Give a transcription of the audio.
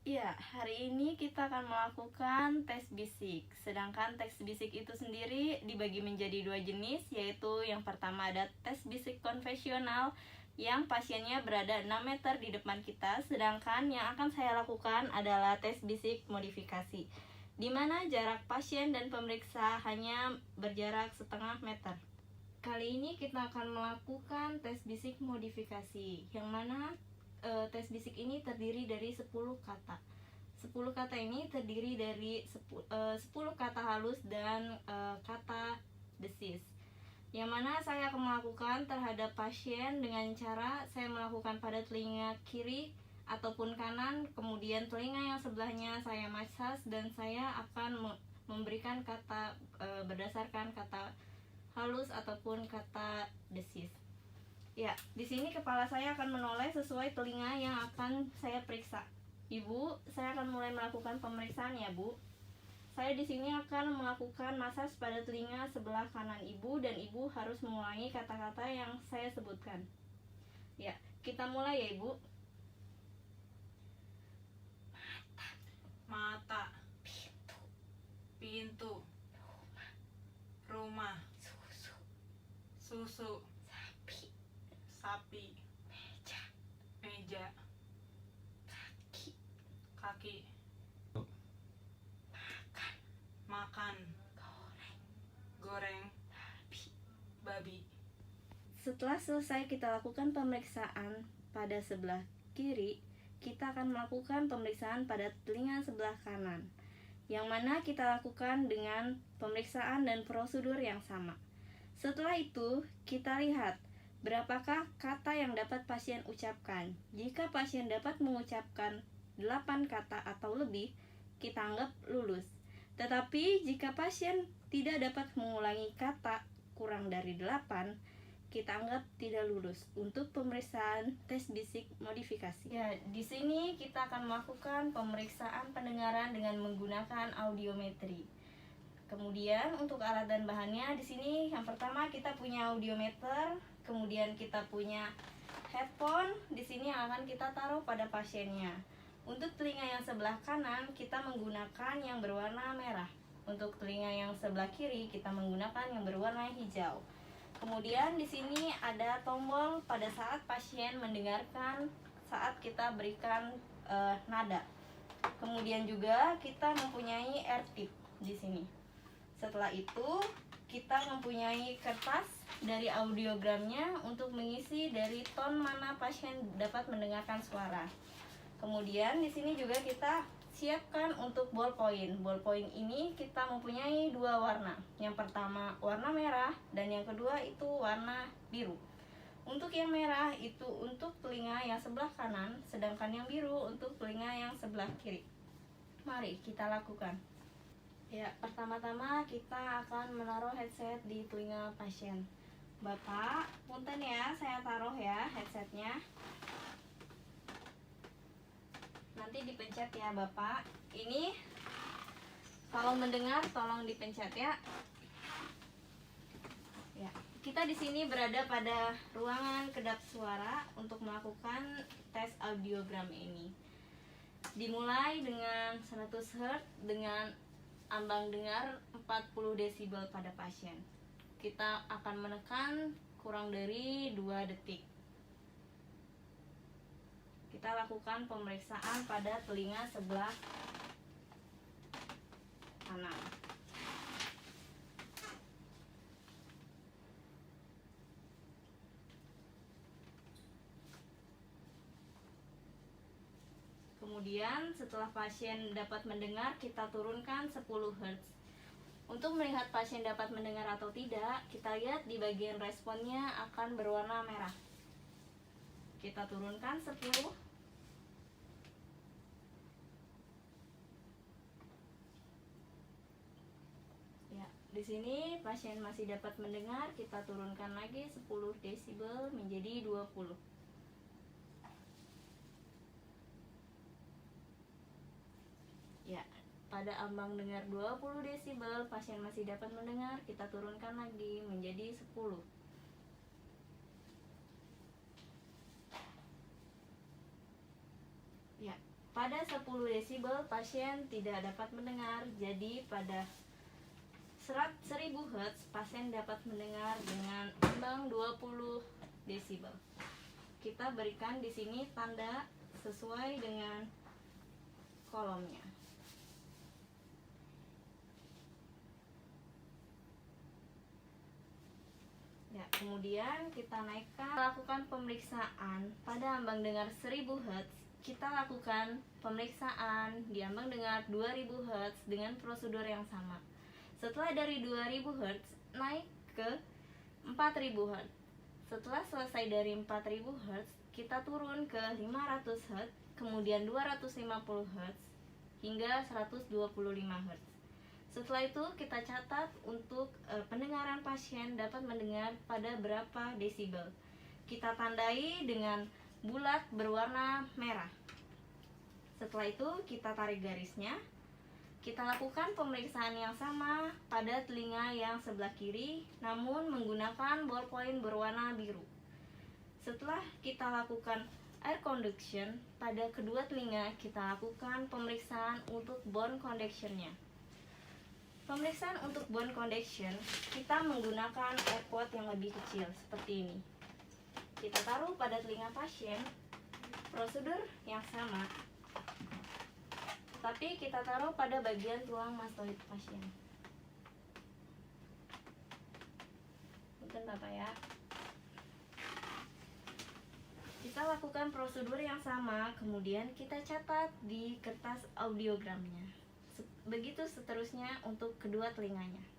Ya, hari ini kita akan melakukan tes bisik. Sedangkan tes bisik itu sendiri dibagi menjadi dua jenis, yaitu yang pertama ada tes bisik konvensional yang pasiennya berada 6 meter di depan kita, sedangkan yang akan saya lakukan adalah tes bisik modifikasi, di mana jarak pasien dan pemeriksa hanya berjarak setengah meter. Kali ini kita akan melakukan tes bisik modifikasi, yang mana tes bisik ini terdiri dari 10 kata. 10 kata ini terdiri dari 10 kata halus dan kata desis. Yang mana saya akan melakukan terhadap pasien dengan cara saya melakukan pada telinga kiri ataupun kanan, kemudian telinga yang sebelahnya saya massage dan saya akan memberikan kata berdasarkan kata halus ataupun kata desis. Ya, di sini kepala saya akan menoleh sesuai telinga yang akan saya periksa. Ibu, saya akan mulai melakukan pemeriksaan ya, Bu. Saya di sini akan melakukan massage pada telinga sebelah kanan Ibu dan Ibu harus mengulangi kata-kata yang saya sebutkan. Ya, kita mulai ya, Ibu. Mata, pintu, rumah, susu, sapi, meja, kaki, makan, goreng, babi. Setelah selesai kita lakukan pemeriksaan pada sebelah kiri, kita akan melakukan pemeriksaan pada telinga sebelah kanan, yang mana kita lakukan dengan pemeriksaan dan prosedur yang sama. Setelah itu, kita lihat berapakah kata yang dapat pasien ucapkan. Jika pasien dapat mengucapkan 8 kata atau lebih, kita anggap lulus. Tetapi jika pasien tidak dapat mengulangi kata kurang dari 8, kita anggap tidak lulus untuk pemeriksaan tes bisik modifikasi. Ya, di sini kita akan melakukan pemeriksaan pendengaran dengan menggunakan audiometri. Kemudian untuk alat dan bahannya di sini yang pertama kita punya audiometer, kemudian kita punya headphone di sini yang akan kita taruh pada pasiennya. Untuk telinga yang sebelah kanan kita menggunakan yang berwarna merah. Untuk telinga yang sebelah kiri kita menggunakan yang berwarna hijau. Kemudian di sini ada tombol pada saat pasien mendengarkan saat kita berikan nada. Kemudian juga kita mempunyai air tip di sini. Setelah itu kita mempunyai kertas dari audiogramnya untuk mengisi dari ton mana pasien dapat mendengarkan suara. Kemudian di sini juga kita siapkan untuk ballpoint. Ballpoint ini kita mempunyai dua warna. Yang pertama warna merah dan yang kedua itu warna biru. Untuk yang merah itu untuk telinga yang sebelah kanan, sedangkan yang biru untuk telinga yang sebelah kiri. Mari kita lakukan. Ya, pertama-tama kita akan menaruh headset di telinga pasien. Bapak, punten ya, saya taruh ya headsetnya. Nanti dipencet ya Bapak. Ini kalau mendengar tolong dipencet ya. Ya, kita di sini berada pada ruangan kedap suara untuk melakukan tes audiogram ini. Dimulai dengan 100 Hz dengan ambang dengar 40 desibel pada pasien. Kita akan menekan kurang dari 2 detik. Kita lakukan pemeriksaan pada telinga sebelah kanan. Kemudian setelah pasien dapat mendengar, kita turunkan 10 Hz. Untuk melihat pasien dapat mendengar atau tidak, kita lihat di bagian responnya akan berwarna merah. Kita turunkan 10. Ya, di sini pasien masih dapat mendengar, kita turunkan lagi 10 desibel menjadi 20. Ya, pada ambang dengar 20 desibel pasien masih dapat mendengar, kita turunkan lagi menjadi 10. Ya, pada 10 desibel pasien tidak dapat mendengar. Jadi pada 1000 Hz pasien dapat mendengar dengan ambang 20 desibel. Kita berikan di sini tanda sesuai dengan kolomnya. Ya, kemudian kita naikkan, lakukan pemeriksaan pada ambang dengar 1000 Hz. Kita lakukan pemeriksaan di ambang dengar 2000 Hz dengan prosedur yang sama. Setelah dari 2000 Hz naik ke 4000 Hz. Setelah selesai dari 4000 Hz, kita turun ke 500 Hz, kemudian 250 Hz hingga 125 Hz. Setelah itu kita catat untuk pendengaran pasien dapat mendengar pada berapa desibel. Kita tandai dengan bulat berwarna merah. Setelah itu kita tarik garisnya. Kita lakukan pemeriksaan yang sama pada telinga yang sebelah kiri, namun menggunakan ballpoint berwarna biru. Setelah kita lakukan air conduction pada kedua telinga, kita lakukan pemeriksaan untuk bone conduction-nya. Pemeriksaan untuk bone conduction, kita menggunakan airport yang lebih kecil seperti ini. Kita taruh pada telinga pasien, prosedur yang sama, tapi kita taruh pada bagian tulang mastoid pasien. Punten Bapak ya. Kita lakukan prosedur yang sama, kemudian kita catat di kertas audiogramnya. Begitu seterusnya untuk kedua telinganya.